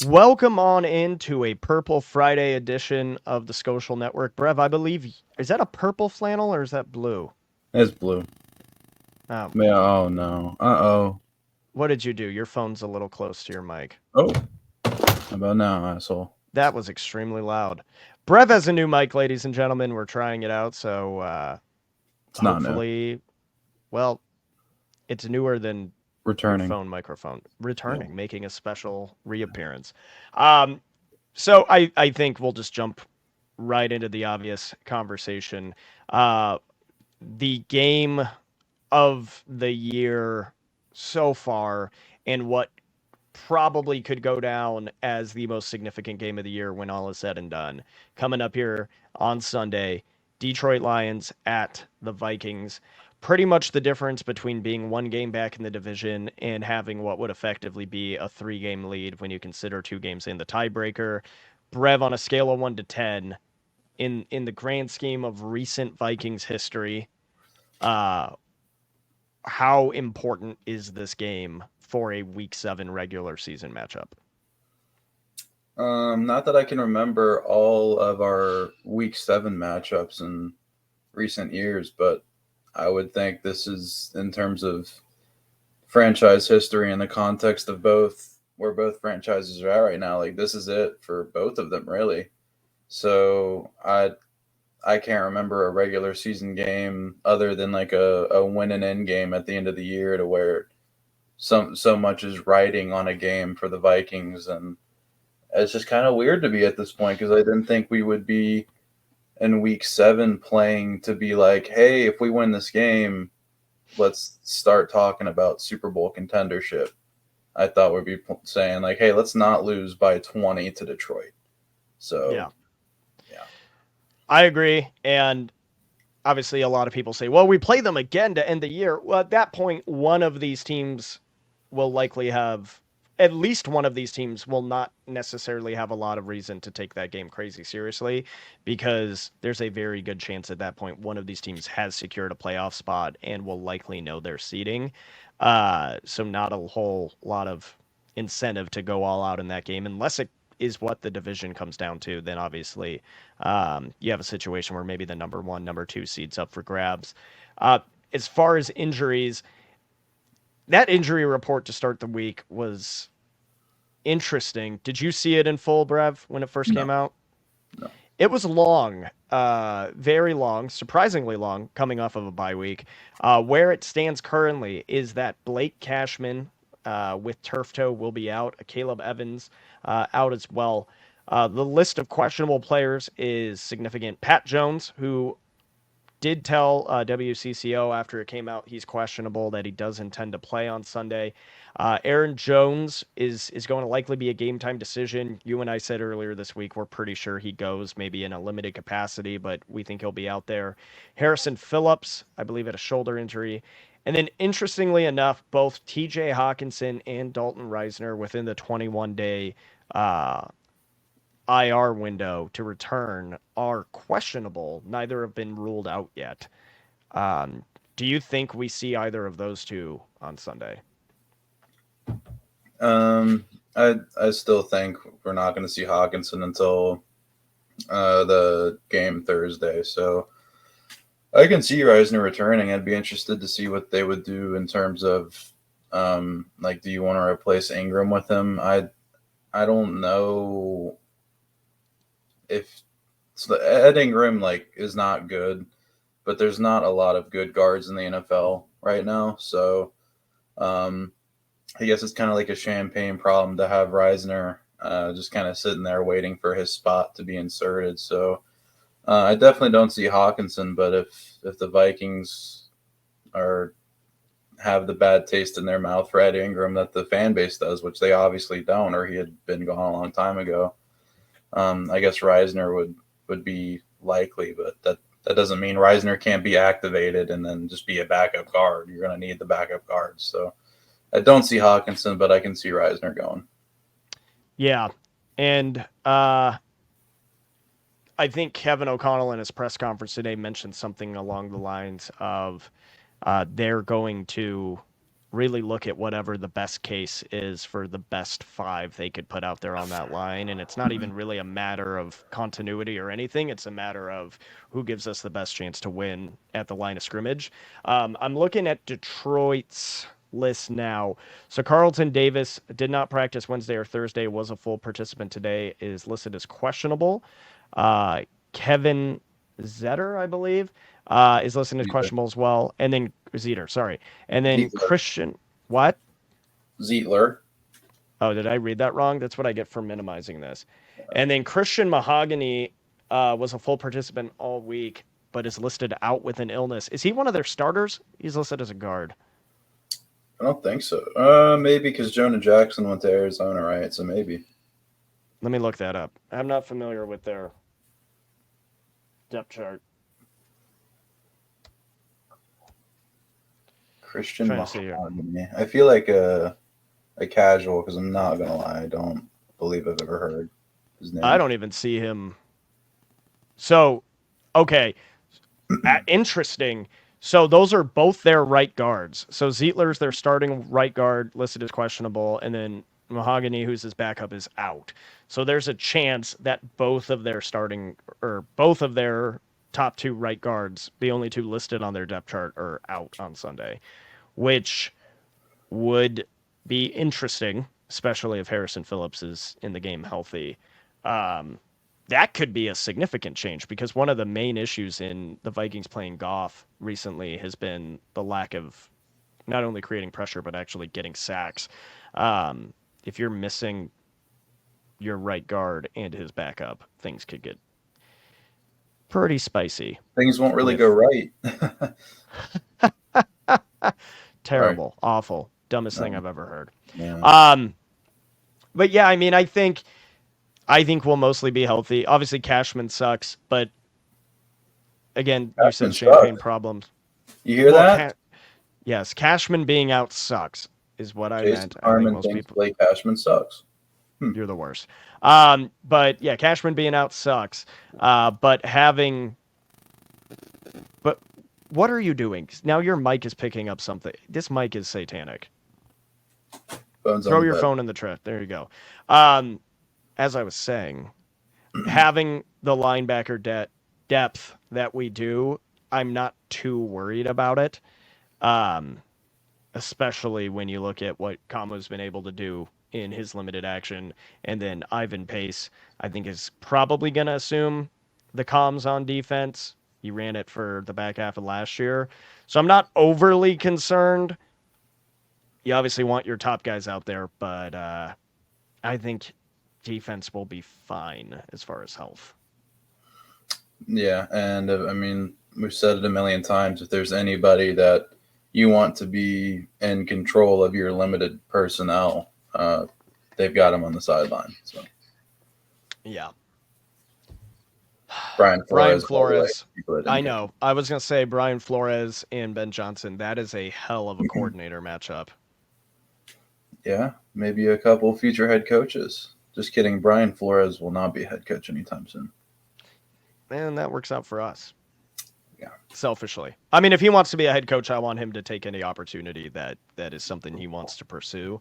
Welcome on into a Purple Friday edition of the Skolcial Network. Brev, I believe, is that a purple flannel or is that blue? It's blue. Oh, Yeah. Oh no. Uh-oh. what did you do? Your phone's a little close to your mic. Oh. How about now, asshole? That was extremely loud. Brev has a new mic, ladies and gentlemen. We're trying it out, so It's not new. hopefully, well, it's newer than your Returning. phone microphone. Yeah. Returning, making a special reappearance. Um, so I think we'll just jump right into the obvious conversation. The game of the year so far and what probably could go down as the most significant game of the year when all is said and done. Coming up here on Sunday, Detroit Lions at the Vikings. Pretty much the difference between being one game back in the division and having what would effectively be a 3-game lead when you consider 2 games in the tiebreaker. Brev, on a scale of 1 to 10, in the grand scheme of recent Vikings history, uh, how important is this game for a Week 7 regular season matchup? Not that I can remember all of our Week 7 matchups in recent years, but I would think this is in terms of franchise history in the context of both where both franchises are at right now. Like this is it for both of them, really. So I can't remember a regular season game other than like a win and end game at the end of the year to where so much is riding on a game for the Vikings, and it's just kind of weird to be at this point because I didn't think we would be in week 7 playing to be like, hey, if we win this game, let's start talking about Super Bowl contendership. I thought we'd be saying like, hey, let's not lose by 20 to Detroit. So Yeah, yeah, I agree. And obviously, a lot of people say, well, we play them again to end the year. Well, at that point, one of these teams will likely have, at least one of these teams will not necessarily have a lot of reason to take that game crazy seriously because there's a very good chance at that point one of these teams has secured a playoff spot and will likely know their seeding. So, not a whole lot of incentive to go all out in that game unless it is what the division comes down to. Then obviously, you have a situation where maybe the number 1, number 2 seeds up for grabs. Uh, as far as injuries, that injury report to start the week was interesting. Did you see it in full, Brev, when it first no, came out? no. It was long, very long, surprisingly long, coming off of a bye week. Where it stands currently is that Blake Cashman with turf toe will be out. Caleb Evans out as well. The list of questionable players is significant. Pat Jones, who did tell WCCO after it came out he's questionable, that he does intend to play on Sunday. Aaron Jones is going to likely be a game time decision. You and I said earlier this week we're pretty sure he goes, maybe in a limited capacity, but we think he'll be out there. Harrison Phillips, I believe, had a shoulder injury. And then, interestingly enough, both TJ Hawkinson and Dalton Reisner within the 21-day IR window to return are questionable. Neither have been ruled out yet. Um, do you think we see either of those two on Sunday? Um, I still think we're not going to see Hawkinson until the game Thursday. So I can see Reisner returning. I'd be interested to see what they would do in terms of like, do you want to replace Ingram with him? I don't know if so Ed Ingram like is not good, but there's not a lot of good guards in the NFL right now. So um, I guess it's kind of like a champagne problem to have Reisner just kind of sitting there waiting for his spot to be inserted. So I definitely don't see Hawkinson, but if the Vikings are have the bad taste in their mouth for Ed Ingram that the fan base does, which they obviously don't, or he had been gone a long time ago. I guess Reisner would be likely, but that doesn't mean Reisner can't be activated and then just be a backup guard. You're going to need the backup guards. So I don't see Hawkinson, but I can see Reisner going. Yeah. And I think Kevin O'Connell in his press conference today mentioned something along the lines of they're going to really look at whatever the best case is for the best five they could put out there on that line. And it's not even really a matter of continuity or anything. It's a matter of who gives us the best chance to win at the line of scrimmage. I'm looking at Detroit's list now. So Carlton Davis did not practice Wednesday or Thursday, was a full participant today, is listed as questionable. Kevin Zetter, I believe, is listed as Zeitler. questionable as well. And then Zeter, sorry. And then Zeitler. Christian, what? Zeitler. Oh, did I read that wrong? That's what I get for minimizing this. And then Christian Mahogany was a full participant all week, but is listed out with an illness. Is he one of their starters? He's listed as a guard. I don't think so. Maybe because Jonah Jackson went to Arizona, right? So maybe. Let me look that up. I'm not familiar with their depth chart. Christian Trying to see here. Mahogany. I feel like a casual because I'm not gonna lie, I don't believe I've ever heard his I name. don't even see him. So, okay, interesting. So those are both their right guards. So Zietler's their starting right guard, listed as questionable, and then Mahogany, who's his backup, is out. So there's a chance that both of their starting or both of their top two right guards, the only two listed on their depth chart, are out on Sunday, which would be interesting, especially if Harrison Phillips is in the game healthy. Um, that could be a significant change because one of the main issues in the Vikings playing Goff recently has been the lack of not only creating pressure but actually getting sacks. If you're missing your right guard and his backup, things could get pretty spicy. Things won't really go With right. Sorry. terrible, awful, dumbest thing No. I've ever heard. Yeah. Um, but yeah, I mean, I think we'll mostly be healthy. Obviously, Cashman sucks, but again, you said Cashman champagne sucks. problems. You hear Well, that? yes, Cashman being out sucks is what I Jason meant. I think Harmon most thinks people, Blake Cashman sucks. Hmm. you're the worst. But yeah, Cashman being out sucks. But but what are you doing? Now your mic is picking up something. This mic is satanic. Bones on Throw the your bed. phone in the trash. There you go. Um, as I was saying, having the linebacker depth that we do, I'm not too worried about it. Um, Especially when you look at what Kamo's been able to do in his limited action, and then Ivan Pace, I think, is probably going to assume the comms on defense. He ran it for the back half of last year, so I'm not overly concerned. You obviously want your top guys out there, but I think defense will be fine as far as health. Yeah, and I mean, we've said it a million times. If there's anybody that you want to be in control of your limited personnel, they've got him on the sideline. So Yeah. Brian Brian Flores, by the way, Flores. people that I didn't catch. know. I was going to say Brian Flores and Ben Johnson. That is a hell of a coordinator matchup. Yeah, maybe a couple future head coaches. Just kidding. Brian Flores will not be a head coach anytime soon. And that works out for us. Yeah. Selfishly. I mean, if he wants to be a head coach, I want him to take any opportunity that is something he wants to pursue.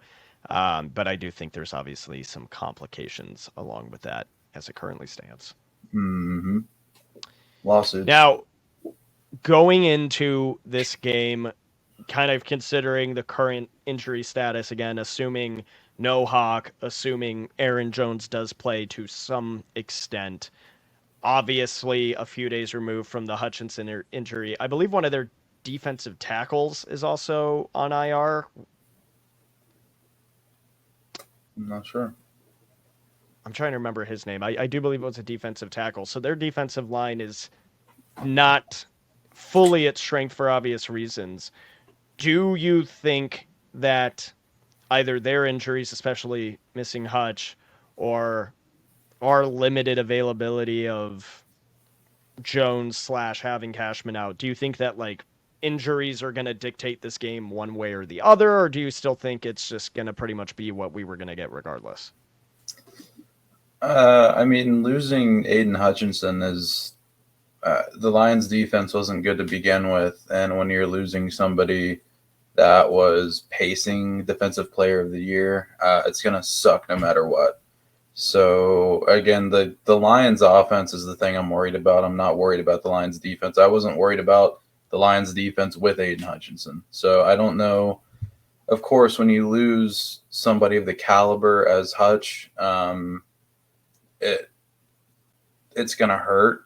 But I do think there's obviously some complications along with that as it currently stands. Mm-hmm. Lawsuits. Now, going into this game, kind of considering the current injury status again, assuming no Hawk, assuming Aaron Jones does play to some extent, obviously a few days removed from the Hutchinson injury. I believe one of their defensive tackles is also on IR. I'm not sure. I'm trying to remember his name. I do believe it was a defensive tackle. So their defensive line is not fully at strength for obvious reasons. Do you think that either their injuries, especially missing Hutch, or our limited availability of Jones slash having Cashman out, do you think that like injuries are going to dictate this game one way or the other, or do you still think it's just going to pretty much be what we were going to get regardless? I mean, losing Aiden Hutchinson is the Lions' defense wasn't good to begin with, and when you're losing somebody that was pacing defensive player of the year, it's going to suck no matter what. So again, the Lions offense is the thing I'm worried about. I'm not worried about the Lions defense. I wasn't worried about the Lions defense with Aiden Hutchinson. So I don't know. Of course, when you lose somebody of the caliber as Hutch, it it's gonna hurt.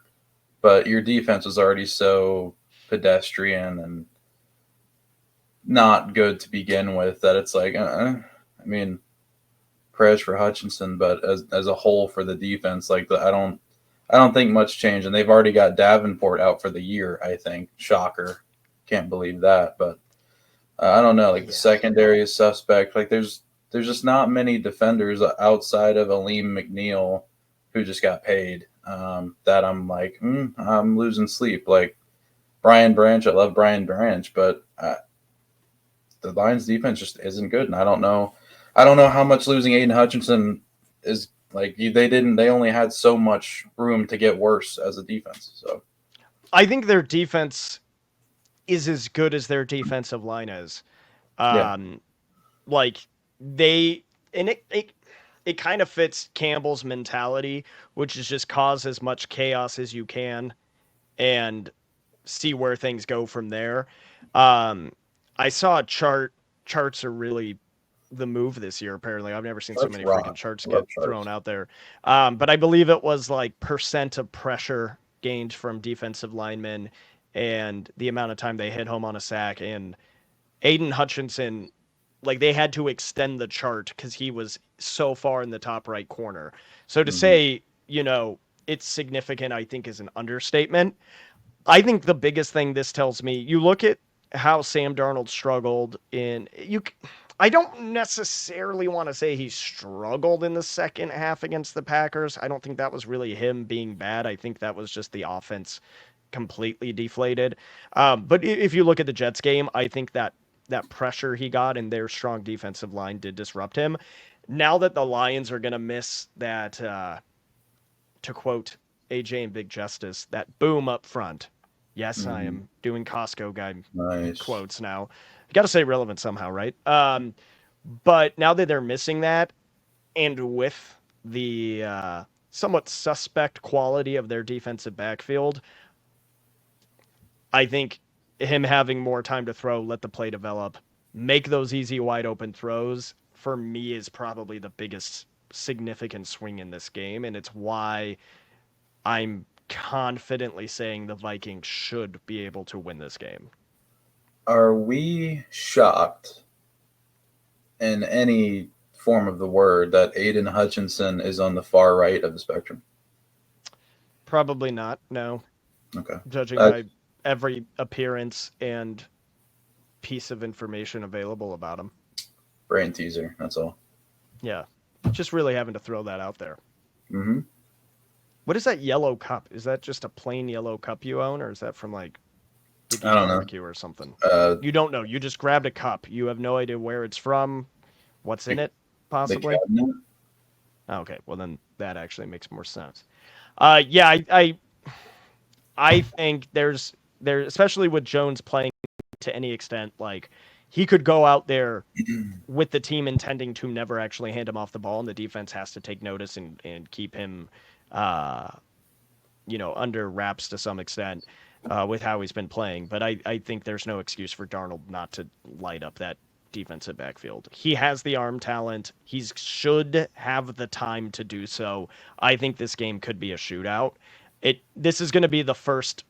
But your defense was already so pedestrian and not good to begin with that it's like, I mean, prayers for Hutchinson, but as a whole for the defense, like I don't think much change, and they've already got Davenport out for the year. I think shocker, can't believe that, but I don't know. Like the Yeah. secondary is suspect. Like there's just not many defenders outside of Aleem McNeil who just got paid. That I'm like, I'm losing sleep. Like Brian Branch, I love Brian Branch, but the Lions defense just isn't good, and I don't know. I don't know how much losing Aiden Hutchinson is like. They only had so much room to get worse as a defense. So I think their defense is as good as their defensive line is. yeah, Um, like they and it kind of fits Campbell's mentality, which is just cause as much chaos as you can and see where things go from there. Um, I saw a chart. Charts are really the move this year. Apparently, I've never seen so let's many freaking rock. charts I get love thrown charts. out there. But I believe it was like percent of pressure gained from defensive linemen and the amount of time they hit home on a sack. And Aiden Hutchinson, like they had to extend the chart because he was so far in the top right corner. So to Mm-hmm. say, it's significant, I think, is an understatement. I think the biggest thing this tells me, you look at how Sam Darnold struggled in you. I don't necessarily want to say he struggled in the second half against the Packers. I don't think that was really him being bad. I think that was just the offense completely deflated. But if you look at the Jets game, I think that pressure he got and their strong defensive line did disrupt him. Now that the Lions are going to miss that, to quote AJ and Big Justice, that boom up front. Yes, I Mm-hmm. am doing Costco guy Nice. quotes now. You got to say relevant somehow, right? But now that they're missing that, and with the somewhat suspect quality of their defensive backfield, I think him having more time to throw, let the play develop, make those easy wide open throws, for me is probably the biggest significant swing in this game, and it's why I'm confidently saying the Vikings should be able to win this game. Are we shocked in any form of the word that Aiden Hutchinson is on the far right of the spectrum? Probably not, no. Okay, Judging that's by every appearance and piece of information available about him. brain teaser. That's all. Yeah. Just really having to throw that out there. Mm-hmm. What is that yellow cup? Is that just a plain yellow cup you own, or is that from like I Dickie's don't know. barbecue or something? Uh, You don't know. You just grabbed a cup. You have no idea where it's from, what's in the, it, the possibly. cabinet. Okay, well then that actually makes more sense. Yeah, I think there, especially with Jones playing to any extent, like he could go out there with the team intending to never actually hand him off the ball, and the defense has to take notice and keep him, uh, under wraps to some extent with how he's been playing. But I think there's no excuse for Darnold not to light up that defensive backfield. He has the arm talent. He should have the time to do so. I think this game could be a shootout. This is going to be the first.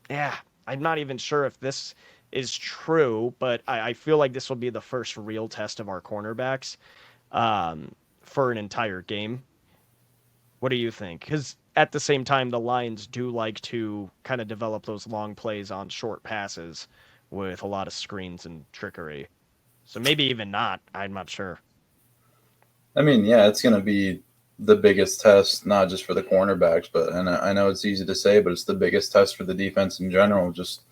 Yeah, I'm not even sure if this is true, but I feel like this will be the first real test of our cornerbacks for an entire game. What do you think? Because at the same time, the Lions do like to kind of develop those long plays on short passes with a lot of screens and trickery. So maybe even not. I'm not sure. I mean, yeah, it's going to be the biggest test, not just for the cornerbacks, but and I know it's easy to say, but it's the biggest test for the defense in general. Just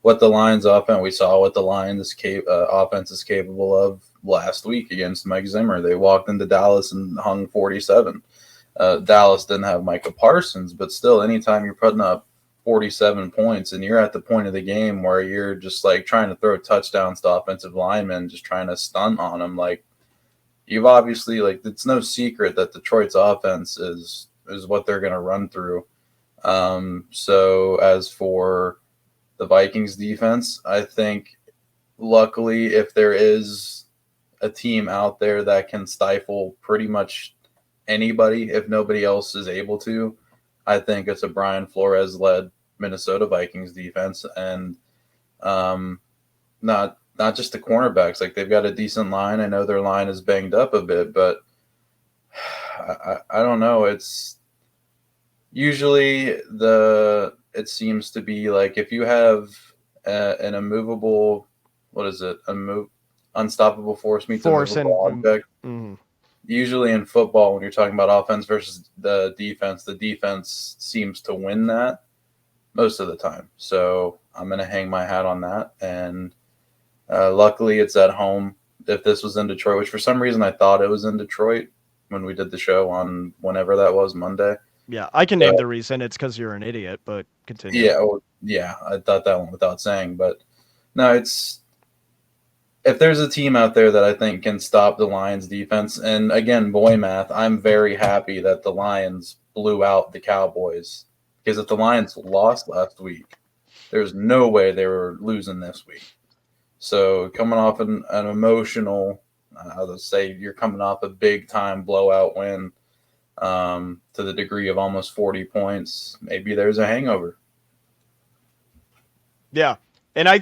what the Lions offense, we saw what the Lions offense is capable of last week against Mike Zimmer. They walked into Dallas and hung 47. Dallas didn't have Micah Parsons, but still, anytime you're putting up 47 points, and you're at the point of the game where you're just like trying to throw touchdowns to offensive linemen, just trying to stunt on them. Like you've obviously like it's no secret that Detroit's offense is what they're going to run through. So as for the Vikings defense, I think luckily if there is a team out there that can stifle pretty much anybody if nobody else is able to, I think it's a Brian Flores led Minnesota Vikings defense, and um, not just the cornerbacks. Like they've got a decent line. I know their line is banged up a bit, but I don't know. It's usually it seems to be like if you have an immovable, what is it, unstoppable force meets a Force movable and object. mm, Usually in football, when you're talking about offense versus the defense seems to win that most of the time. So I'm going to hang my hat on that. And luckily, it's at home. If this was in Detroit, which for some reason I thought it was in Detroit when we did the show on whenever that was, Monday. yeah, I can But name the reason. It's because you're an idiot. But continue. yeah, yeah, I thought that one without saying. But no, it's if there's a team out there that I think can stop the Lions defense, and again, boy math, I'm very happy that the Lions blew out the Cowboys because if the Lions lost last week, there's no way they were losing this week. So coming off an emotional, I'll just say you're coming off a big time blowout win to the degree of almost 40 points. Maybe there's a hangover. Yeah, and I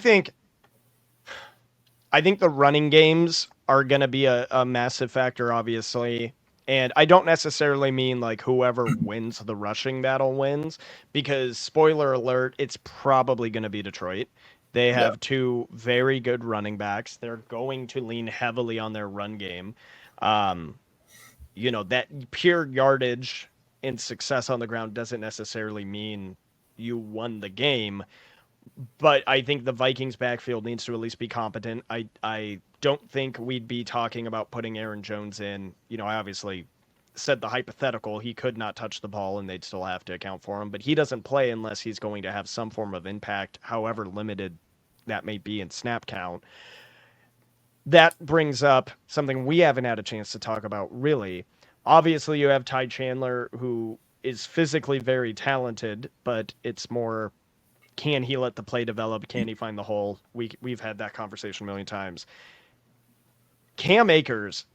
think the running games are going to be a massive factor, obviously. And I don't necessarily mean like whoever wins the rushing battle wins, because spoiler alert, it's probably going to be Detroit. They Yeah. have two very good running backs. They're going to lean heavily on their run game. Um, that pure yardage and success on the ground doesn't necessarily mean you won the game, but I think the Vikings backfield needs to at least be competent. I don't think we'd be talking about putting Aaron Jones in. I obviously said the hypothetical he could not touch the ball and they'd still have to account for him, but he doesn't play unless he's going to have some form of impact, however limited that may be in snap count. That brings up something we haven't had a chance to talk about really. Obviously, you have Ty Chandler, who is physically very talented, but it's more, can he let the play develop? Can he find the hole? We've had that conversation a million times. Cam Akers,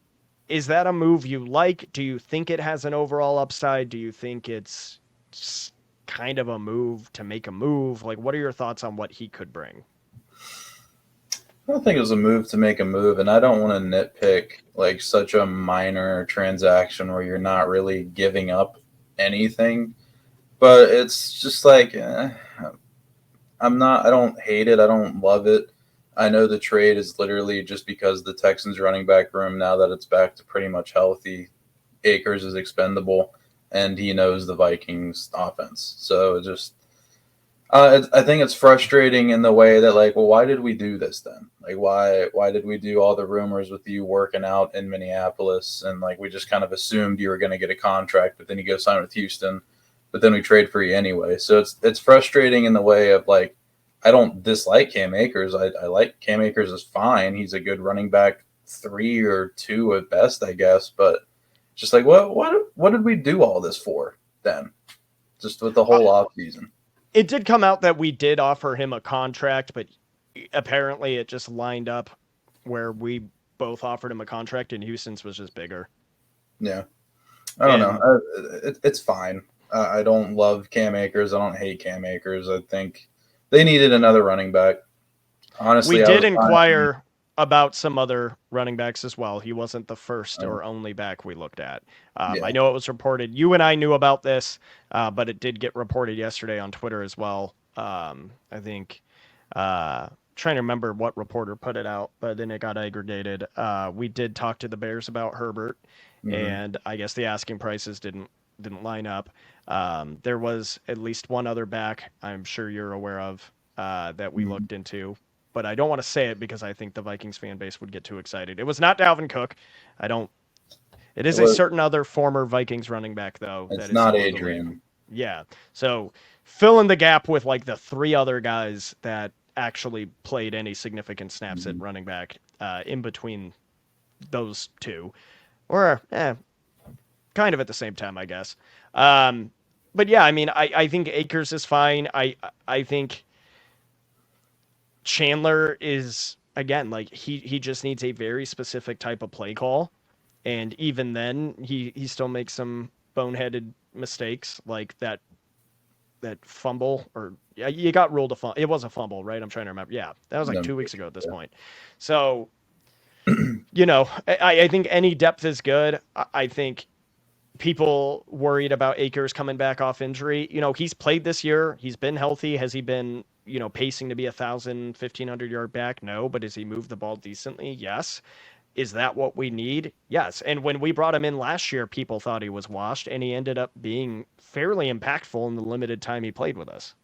is that a move you like? Do you think it has an overall upside? Do you think it's just kind of a move to make a move? Like, what are your thoughts on what he could bring? I don't think it was a move to make a move, and I don't want to nitpick like such a minor transaction where you're not really giving up anything. But it's just like I'm not. I don't hate it. I don't love it. I know the trade is literally just because the Texans running back room now that it's back to pretty much healthy. Akers is expendable, and he knows the Vikings offense. So it just I think it's frustrating in the way that like, well, why did we do this then? Like, why did we do all the rumors with you working out in Minneapolis and like we just kind of assumed you were going to get a contract, but then you go sign with Houston, but then we trade for you anyway. So it's frustrating in the way of like, I don't dislike Cam Akers. I like Cam Akers is fine. He's a good running back, 3 or 2 at best, I guess. But just like what did we do all this for then? Just with the Uh, whole off season. it did come out that we did offer him a contract, but apparently it just lined up where we both offered him a contract and Houston's was just bigger. Yeah. I don't know. And It's fine. I don't love Cam Akers. I don't hate Cam Akers. I think they needed another running back. we Honestly, I did was fine. inquire about some other running backs as well. He wasn't the first Uh, or only back we looked at. I yeah, know it was reported. You and I knew about this, but it did get reported yesterday on Twitter as well. I think. Trying to remember what reporter put it out, but then it got aggregated. We did talk to the Bears about Herbert, hmm and I guess the asking prices didn't line up. There was at least one other back I'm sure you're aware of that we hmm looked into, but I don't want to say it because I think the Vikings fan base would get too excited. It was not Dalvin Cook. I don't. It It is a was. certain other former Vikings running back though that It's is not still in the league. Adrian. Yeah. So fill in the gap with like the three other guys that actually played any significant snaps at Mhm. running back in between those two, or kind of at the same time, I guess. Um, but yeah, I mean, I think Akers is fine. I think Chandler is again like he just needs a very specific type of play call, and even then he still makes some boneheaded mistakes like that fumble or yeah, you got ruled a fumble. It was a fumble, right? I'm trying to remember. Yeah, that was like I'm 2 weeks pretty ago at this sure, point. So I think any depth is good. I think people worried about Akers coming back off injury. He's played this year. He's been healthy. Has he been, pacing to be 1,000, 1,500 yard back? No, but has he moved the ball decently? Yes. Is that what we need? Yes. And when we brought him in last year, people thought he was washed, and he ended up being fairly impactful in the limited time he played with us.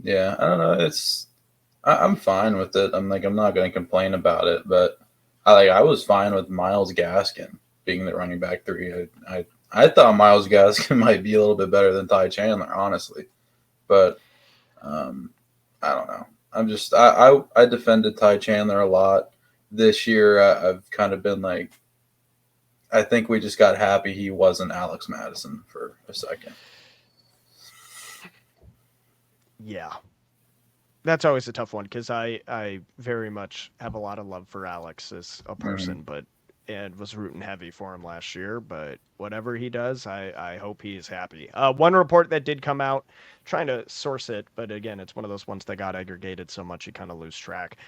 yeah. I don't know. I'm fine with it. I'm not going to complain about it, but I was fine with Miles Gaskin being the running back three. I thought Miles Gaskin might be a little bit better than Ty Chandler, honestly, but um, I don't know. I defended Ty Chandler a lot this year. I've kind of been like, I think we just got happy he wasn't Alex Madison for a second. Yeah. That's always a tough one because I very much have a lot of love for Alex as a Mm-hmm. person, but and was rooting heavy for him last year. But whatever he does, I hope he is happy. One report that did come out, trying to source it, but again, it's one of those ones that got aggregated so much you kind of lose track.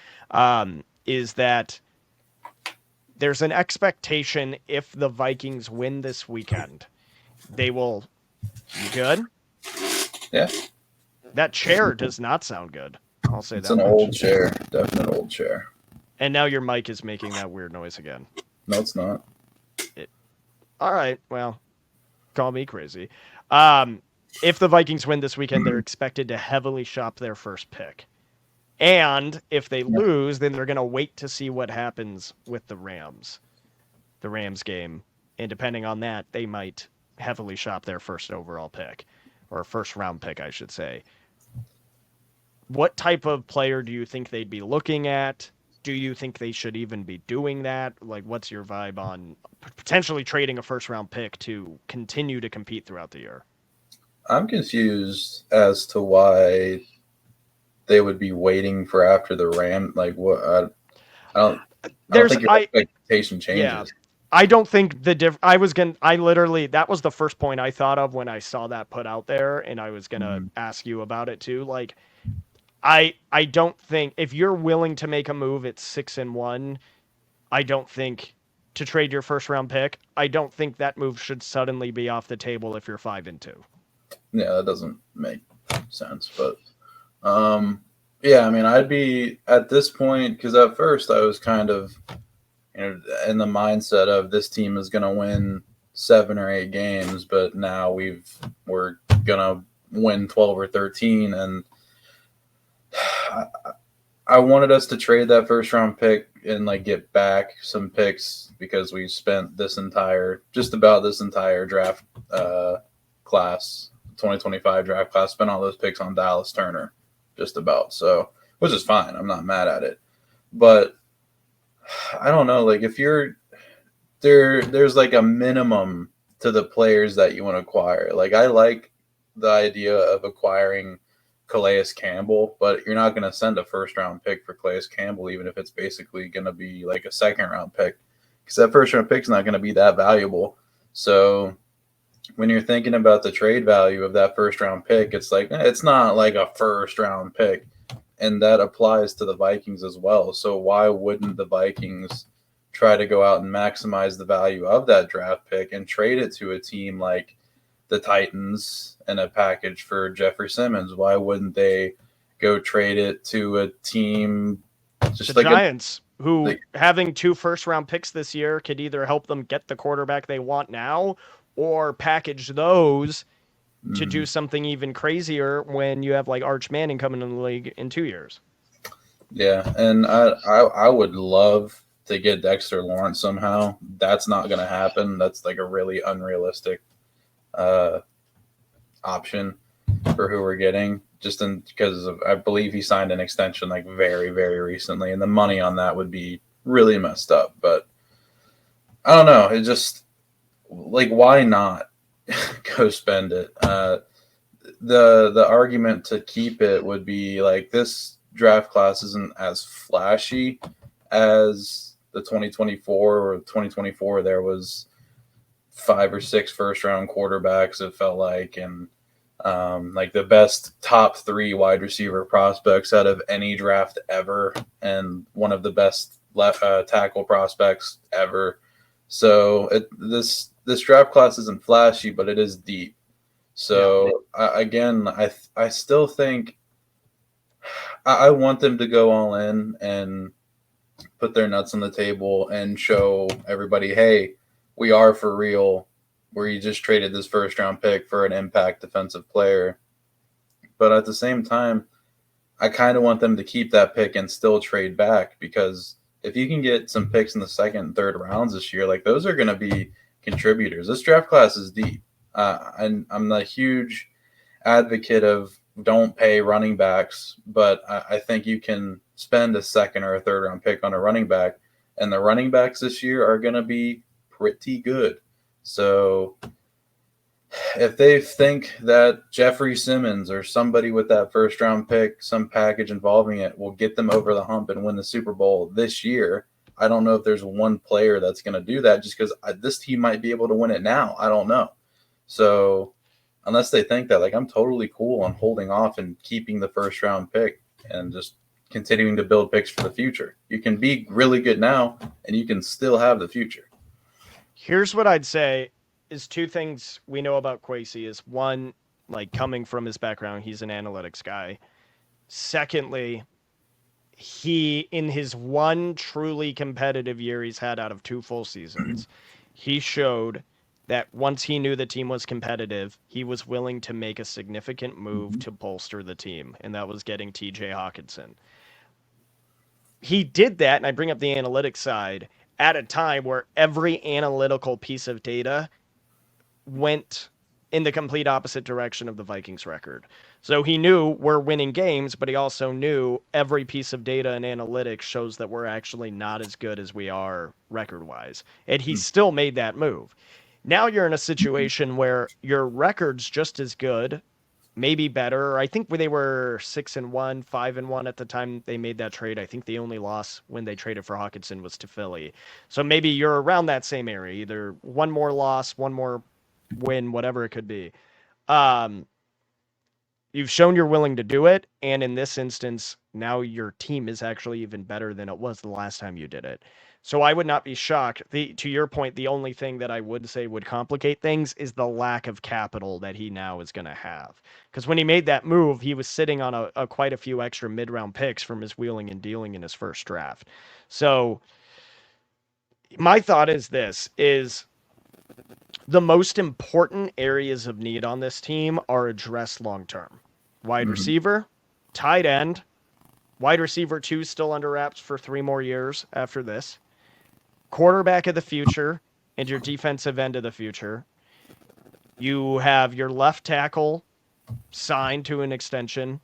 Is that there's an expectation if the Vikings win this weekend, they will. You good? Yeah, That chair does not sound good. I'll say it's that an much. old chair, definite old chair. And now your mic is making that weird noise again. No, it's not. It, all right, well, call me crazy. Um, if the Vikings win this weekend, they're expected to heavily shop their first pick. And if they Yeah. lose, then they're going to wait to see what happens with the Rams game. And depending on that, they might heavily shop their first overall pick or first round pick, I should say. What type of player do you think they'd be looking at? Do you think they should even be doing that? Like, what's your vibe on potentially trading a first round pick to continue to compete throughout the year? I'm confused as to why they would be waiting for after the Ram. Like what? I don't. I don't There's, think your expectation yeah, changes. I don't think I was gonna, I literally, that was the first point I thought of when I saw that put out there, and I was gonna Mm-hmm. ask you about it too. Like, I don't think if you're willing to make a move at 6-1, I don't think to trade your first round pick. I don't think that move should suddenly be off the table if you're 5-2. Yeah, that doesn't make sense. But um, yeah, I mean, I'd be at this point because at first I was kind of in the mindset of this team is going to win 7 or 8 games, but now we're gonna win 12 or 13, and I, I wanted us to trade that first round pick and like get back some picks because we spent just about this entire draft class, 2025 draft class, spent all those picks on Dallas Turner, just about. So, which is fine. I'm not mad at it, but I don't know. Like if you're there's like a minimum to the players that you want to acquire. Like I like the idea of acquiring Calais Campbell, but you're not going to send a first round pick for Calais Campbell, even if it's basically going to be like a second round pick, because that first round pick's not going to be that valuable. So when you're thinking about the trade value of that first round pick, it's like it's not like a first round pick, and that applies to the Vikings as well. So why wouldn't the Vikings try to go out and maximize the value of that draft pick and trade it to a team like the Titans in a package for Jeffrey Simmons? Why wouldn't they go trade it to a team The just like a Giants, who like, having two first round picks this year could either help them get the quarterback they want now or package those to do mm, something even crazier when you have like Arch Manning coming in the league in 2 years. yeah, and I would love to get Dexter Lawrence somehow. That's not going to happen. That's like a really unrealistic uh, option. for who we're getting, because I believe he signed an extension like very, very recently, and the money on that would be really messed up. But I don't know. It just like why not go spend it? The argument to keep it would be like this draft class isn't as flashy as the 2024 or 2024. There was five or six first round quarterbacks, it felt like, and like the best top three wide receiver prospects out of any draft ever, and one of the best left tackle prospects ever. So this draft class isn't flashy, but it is deep. Yeah. So again, I still think I want them to go all in and put their nuts on the table and show everybody, hey, we are for real. Where you just traded this first round pick for an impact defensive player. But at the same time, I kind of want them to keep that pick and still trade back, because if you can get some picks in the second and third rounds this year, like those are going to be contributors. This draft class is deep. And I'm the huge advocate of don't pay running backs, but I think you can spend a second or a third round pick on a running back, and the running backs this year are going to be pretty good. So if they think that Jeffrey Simmons or somebody with that first round pick, some package involving it, will get them over the hump and win the Super Bowl this year, I don't know if there's one player that's going to do that, just because this team might be able to win it now. I don't know. So unless they think that, like, I'm totally cool on holding off and keeping the first round pick and just continuing to build picks for the future. You can be really good now and you can still have the future. Here's what I'd say is two things we know about Kwesi is one, like coming from his background, he's an analytics guy. Secondly, he in his one truly competitive year he's had out of two full seasons, he showed that once he knew the team was competitive, he was willing to make a significant move to bolster the team, and that was getting TJ Hawkinson. He did that, and I bring up the analytics side, at a time where every analytical piece of data went in the complete opposite direction of the Vikings record. So he knew we're winning games, but he also knew every piece of data and analytics shows that we're actually not as good as we are record wise. And he still made that move. Now you're in a situation where your record's just as good, maybe better. I think they were 6-1, 5-1 at the time they made that trade. I think the only loss when they traded for Hawkinson was to Philly. So maybe you're around that same area, either one more loss, one more win, whatever it could be. Um, you've shown you're willing to do it, and in this instance, now your team is actually even better than it was the last time you did it. So I would not be shocked. To your point, the only thing that I would say would complicate things is the lack of capital that he now is going to have. Because when he made that move, he was sitting on a quite a few extra mid-round picks from his wheeling and dealing in his first draft. So my thought is this: is the most important areas of need on this team are addressed long term. Wide Mm-hmm. receiver, tight end, wide receiver two still under wraps for 3 more years after this, quarterback of the future, and your defensive end of the future. You have your left tackle signed to an extension.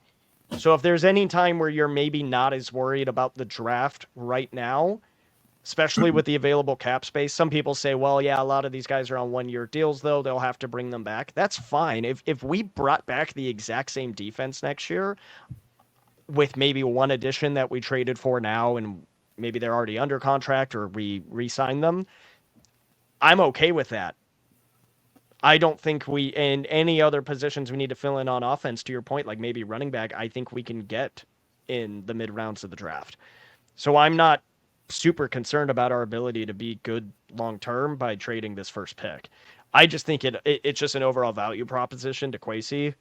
So if there's any time where you're maybe not as worried about the draft right now, especially with the available cap space. Some people say, well, yeah, a lot of these guys are on 1 year deals, though. They'll have to bring them back. That's fine. If we brought back the exact same defense next year with maybe one addition that we traded for now and maybe they're already under contract or we re-sign them, I'm okay with that. I don't think we, in any other positions we need to fill in on offense, to your point, like maybe running back, I think we can get in the mid rounds of the draft. So I'm not super concerned about our ability to be good long term by trading this first pick. I just think it's just an overall value proposition to Kwesi.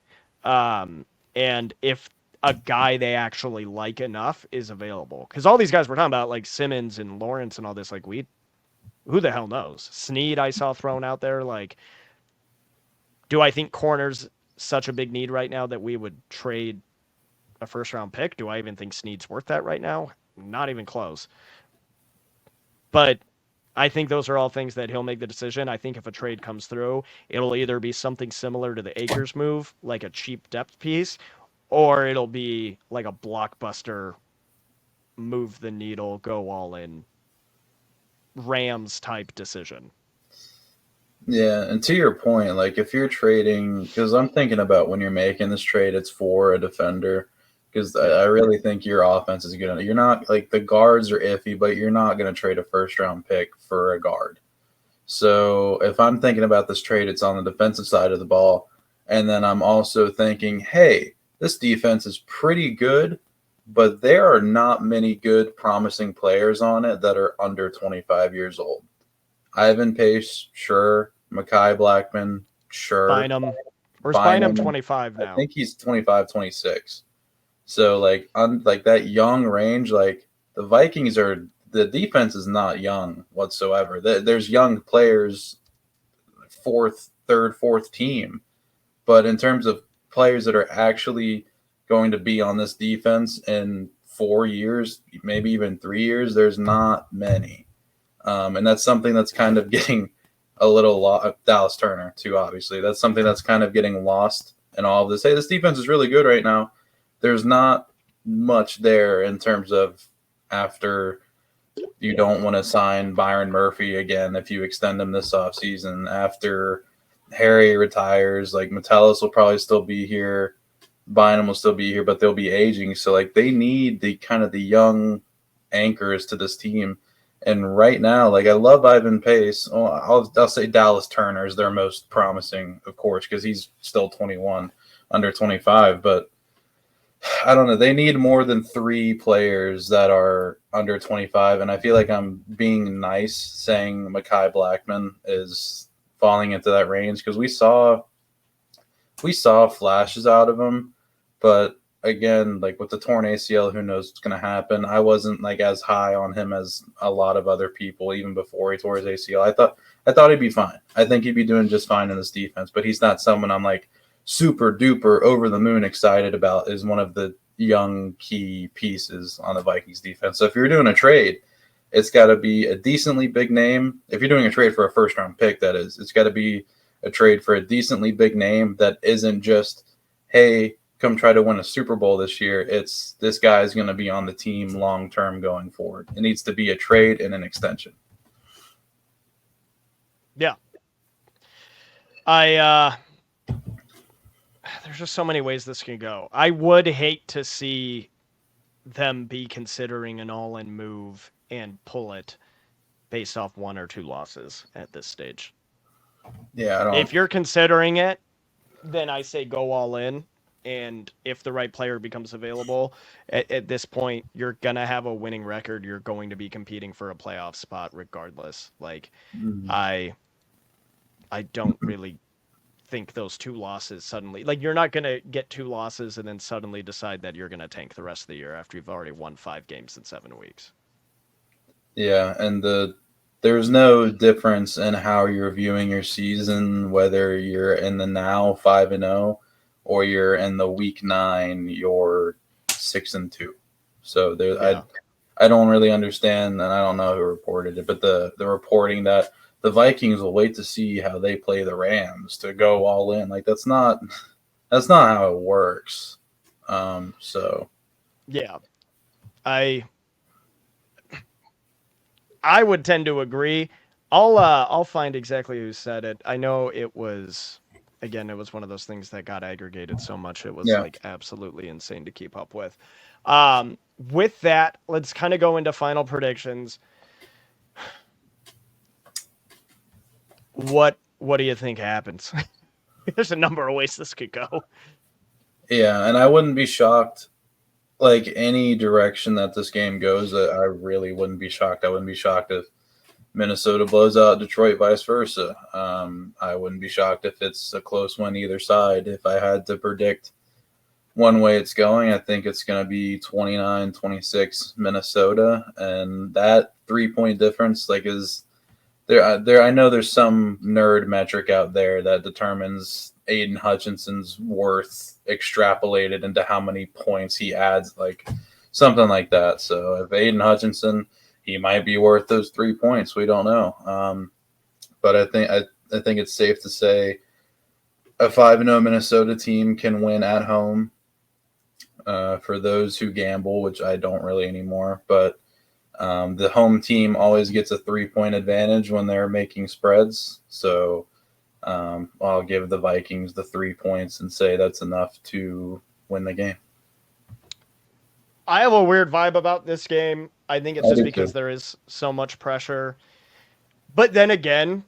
And if a guy they actually like enough is available, because all these guys we're talking about, like Simmons and Lawrence and all this, like who the hell knows? Snead I saw thrown out there. Like, do I think corners such a big need right now that we would trade a first round pick? Do I even think Snead's worth that right now? Not even close. But I think those are all things that he'll make the decision. I think if a trade comes through, it'll either be something similar to the Akers move, like a cheap depth piece, or it'll be like a blockbuster, move the needle, go all in Rams type decision. Yeah, and to your point, like if you're trading, because I'm thinking about when you're making this trade, it's for a defender. Because I Yeah. really think your offense is gonna. You're not like the guards are iffy, but you're not gonna trade a first round pick for a guard. So if I'm thinking about this trade, it's on the defensive side of the ball, and then I'm also thinking, hey, this defense is pretty good, but there are not many good, promising players on it that are under 25 years old. Ivan Pace, sure. Makai Blackman, sure. Bynum. Where's Bynum Bynum, 25 I now? think he's 25, 26. So like on like that young range, like the Vikings are the defense is not young whatsoever. There's young players, fourth, third, fourth team, but in terms of players that are actually going to be on this defense in 4 years, maybe even 3 years, there's not many. And that's something that's kind of getting a little Dallas Turner too. Obviously, that's something that's kind of getting lost in all of this. Hey, this defense is really good right now. There's not much there in terms of after you don't want to sign Byron Murphy again if you extend him this offseason. After Harry retires, like Metellus will probably still be here. Bynum will still be here, but they'll be aging. So like they need the kind of the young anchors to this team. And right now, like I love Ivan Pace. Oh, I'll say Dallas Turner is their most promising, of course, because he's still 21, under 25. But I don't know. They need more than three players that are under 25. And I feel like I'm being nice saying Makai Blackman is falling into that range because we saw flashes out of him, but again, like with the torn ACL, who knows what's going to happen. I wasn't like as high on him as a lot of other people even before he tore his ACL. I thought he'd be fine. I think he'd be doing just fine in this defense, but he's not someone I'm like super duper over the moon excited about as one of the young key pieces on the Vikings defense. So if you're doing a trade, it's got to be a decently big name. If you're doing a trade for a first round pick, that is, it's got to be a trade for a decently big name that isn't just, hey, come try to win a Super Bowl this year. It's this guy's going to be on the team long term going forward. It needs to be a trade and an extension. Yeah. I there's just so many ways this can go. I would hate to see them be considering an all-in move and pull it based off one or two losses at this stage. Yeah, I don't. If you're considering it, then I say go all in. And if the right player becomes available, at this point, you're going to have a winning record. You're going to be competing for a playoff spot regardless. Like, Mm, I I don't really think those two losses suddenly, like, you're not going to get two losses and then suddenly decide that you're going to tank the rest of the year after you've already won 5 games in 7 weeks. yeah, and there's no difference in how you're viewing your season, whether you're in the now 5-0 or you're in the week 9, you're 6-2. So there, Yeah. I don't really understand, and I don't know who reported it, but the reporting that the Vikings will wait to see how they play the Rams to go all in, like that's not how it works. So Yeah. I I would tend to agree. I'll find exactly who said it. I know it was, again, it was one of those things that got aggregated so much it was yeah, like absolutely insane to keep up with. With that, let's kind of go into final predictions. What do you think happens? There's a number of ways this could go. yeah, and I wouldn't be shocked like any direction that this game goes. I really wouldn't be shocked. I wouldn't be shocked if Minnesota blows out Detroit, vice versa. I wouldn't be shocked if it's a close one either side. If I had to predict one way it's going, I think it's going to be 29-26 Minnesota. And that 3-point difference, like, is there. I know there's some nerd metric out there that determines Aiden Hutchinson's worth extrapolated into how many points he adds, like something like that. So if Aiden Hutchinson, he might be worth those 3 points. We don't know. But I think it's safe to say a 5-0 Minnesota team can win at home. For those who gamble, which I don't really anymore, but the home team always gets a 3-point advantage when they're making spreads. So I'll give the Vikings the 3 points and say that's enough to win the game. I have a weird vibe about this game. I think it's I just do because too. there is so much pressure. But then again,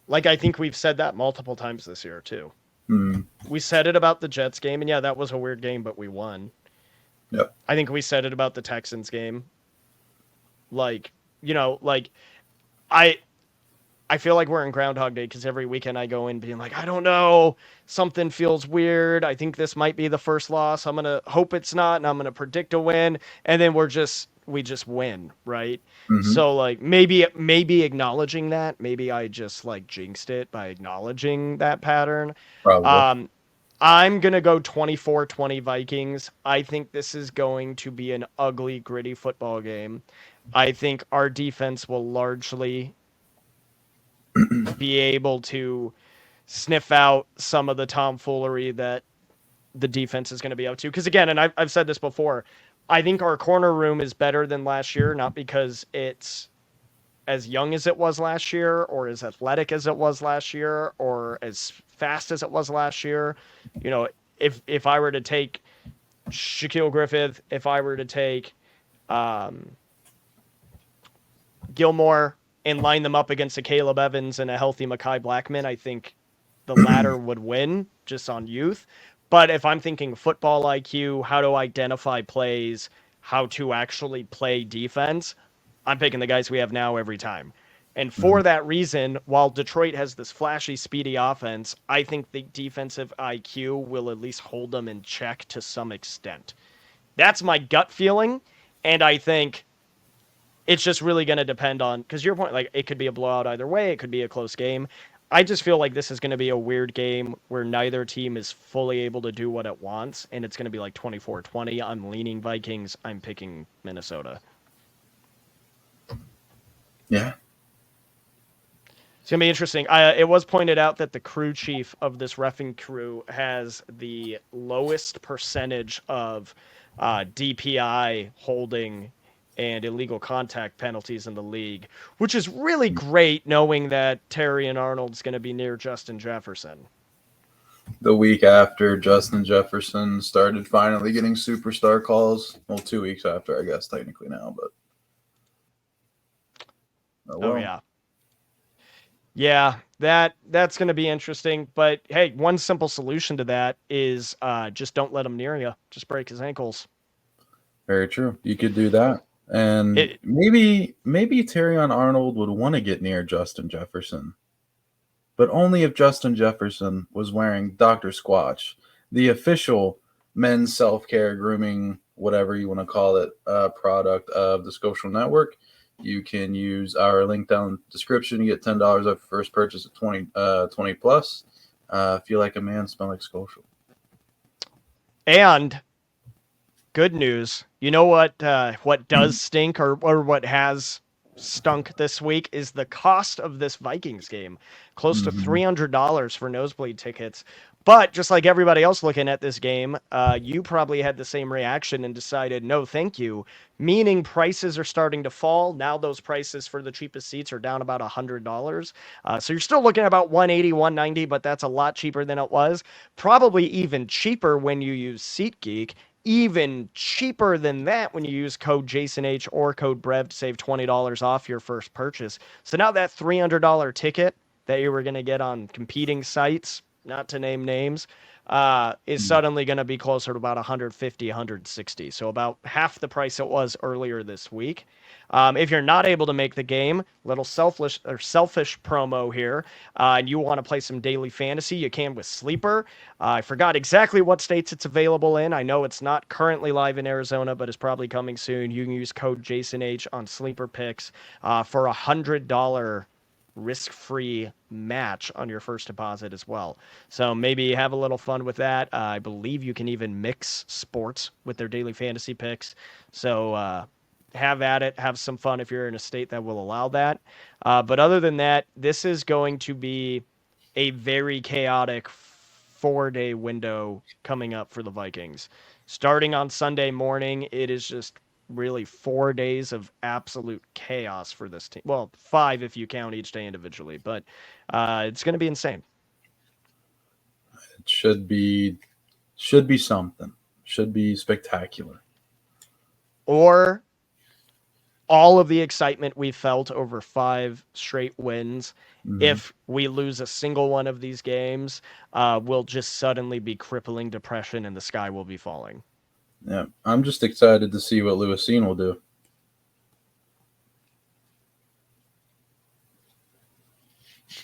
like I think we've said that multiple times this year too. Hmm. We said it about the Jets game, and yeah, that was a weird game, but we won. Yep. I think we said it about the Texans game. Like, like I I feel like we're in Groundhog Day because every weekend I go in being like, I don't know, something feels weird. I think this might be the first loss. I'm gonna hope it's not, and I'm gonna predict a win, and then we just win, right? Hmm. So like maybe acknowledging that, maybe I just like jinxed it by acknowledging that pattern. Probably. Um, I'm gonna go 24-20 Vikings. I think this is going to be an ugly, gritty football game. I think our defense will largely be able to sniff out some of the tomfoolery that the defense is going to be up to. Because again, and I've said this before, I think our corner room is better than last year, not because it's as young as it was last year, or as athletic as it was last year, or as fast as it was last year. You know, if I were to take Shaquille Griffith, if I were to take um, Gilmore and line them up against a Caleb Evans and a healthy Mekhi Blackman, I think the latter would win just on youth. But if I'm thinking football IQ, how to identify plays, how to actually play defense, I'm picking the guys we have now every time. And Mhm. for that reason, while Detroit has this flashy, speedy offense, I think the defensive IQ will at least hold them in check to some extent. That's my gut feeling. And I think it's just really going to depend on, because your point, like it could be a blowout either way, it could be a close game. I just feel like this is going to be a weird game where neither team is fully able to do what it wants, and it's going to be like 24-20. I'm leaning Vikings. I'm picking Minnesota. Yeah. It's gonna be interesting. It was pointed out that the crew chief of this refing crew has the lowest percentage of DPI holding and illegal contact penalties in the league, which is really great knowing that Terry and Arnold's going to be near Justin Jefferson. The week after Justin Jefferson started finally getting superstar calls. Well, 2 weeks after, I guess, technically now, but oh Oh well. yeah, yeah, that's going to be interesting. But hey, one simple solution to that is just don't let him near you. Just break his ankles. Very true. You could do that. And It maybe Terrion Arnold would want to get near Justin Jefferson, but only if Justin Jefferson was wearing Dr. Squatch, the official men's self-care grooming, whatever you want to call it, product of the Skolcial Network. You can use our link down in the description. You get $10 off first purchase of 20 plus. Feel like a man, smell like Skolcial. and good news. You know what does stink or what has stunk this week is the cost of this Vikings game. Close to Mm-hmm. $300 for nosebleed tickets. But just like everybody else looking at this game, you probably had the same reaction and decided no, thank you. Meaning prices are starting to fall. Now those prices for the cheapest seats are down about $100. So you're still looking at about 180, 190, but that's a lot cheaper than it was. Probably even cheaper when you use SeatGeek, even cheaper than that when you use code JasonH or code Brev to save $20 off your first purchase. So now that $300 ticket that you were going to get on competing sites, not to name names, is suddenly going to be closer to about 150, 160. So about half the price it was earlier this week. If you're not able to make the game, little selfish promo here, and you want to play some daily fantasy, you can with Sleeper. I forgot exactly what states it's available in. I know it's not currently live in Arizona, but it's probably coming soon. You can use code JasonH on Sleeper Picks for $100 risk-free match on your first deposit as well. So maybe have a little fun with that. I believe you can even mix sports with their daily fantasy picks. So have at it, have some fun if you're in a state that will allow that. But other than that, this is going to be a very chaotic 4 day window coming up for the Vikings. Starting on Sunday morning, it is just really 4 days of absolute chaos for this team. Well, five if you count each day individually, but it's going to be insane. It should be something. Should be spectacular. Or all of the excitement we felt over 5 straight wins. Mm-hmm. If we lose a single one of these games, we'll just suddenly be crippling depression and the sky will be falling. Yeah, I'm just excited to see what Lewisine will do.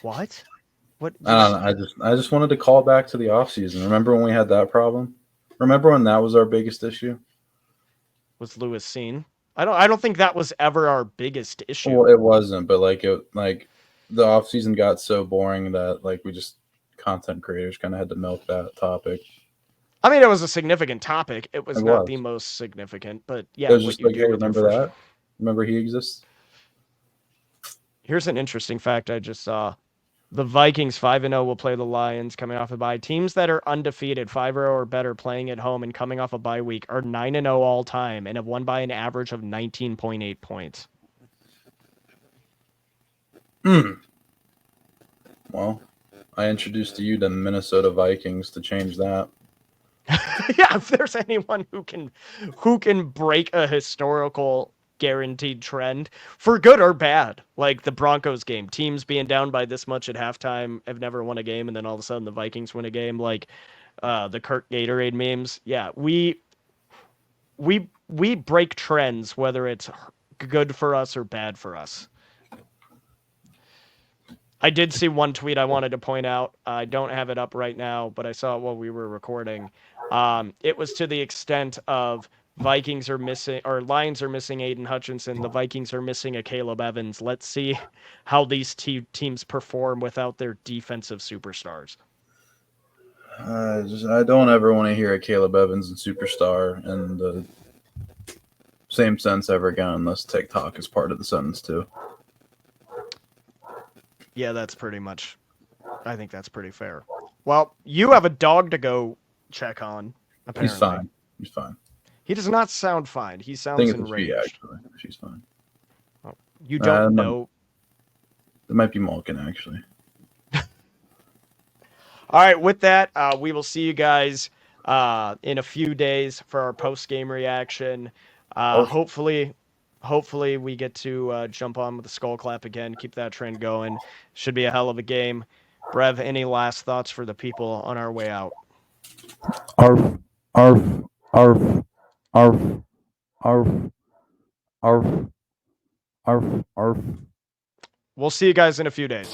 What? What I was don't know. I just wanted to call back to the offseason. Remember when we had that problem? Remember when that was our biggest issue? was Lewis seen? I don't think that was ever our biggest issue. Well, it wasn't, but like the offseason got so boring that like we just content creators kind of had to milk that topic. I mean, it was a significant topic. It was It not the was. most significant, but It yeah, was what just you like, do hey, with your remember first. that? Remember he exists? Here's an interesting fact I just saw. The Vikings 5-0 will play the Lions coming off a bye. Teams that are undefeated 5-0 or better playing at home and coming off a bye week are 9-0 all time and have won by an average of 19.8 points. Hmm. Well, I introduced you to Minnesota Vikings to change that. Yeah, if there's anyone who can break a historical guaranteed trend for good or bad, like the Broncos game, teams being down by this much at halftime have never won a game, and then all of a sudden the Vikings win a game, like the Kirk Gatorade memes. Yeah, we break trends whether it's good for us or bad for us. I did see one tweet I wanted to point out. I don't have it up right now, but I saw it while we were recording. It was to the extent of Vikings are missing or Lions are missing Aiden Hutchinson. The Vikings are missing a Caleb Evans. Let's see how these teams perform without their defensive superstars. I don't ever want to hear a Caleb Evans and superstar in the same sense ever again unless TikTok is part of the sentence too. Yeah, that's pretty much. I think that's pretty fair. Well, you have a dog to go check on. He's Apparently, fine. He's fine. he does not sound fine. He I think sounds it's a she enraged. actually. She's fine. You don't It might, know. it might be Malkin actually. All right, with that, we will see you guys in a few days for our post game reaction. Oh, Hopefully, we get to jump on with the skull clap again. Keep that trend going. Should be a hell of a game. Brev, any last thoughts for the people on our way out? arf, arf, arf, arf, arf, arf, arf, arf. We'll see you guys in a few days.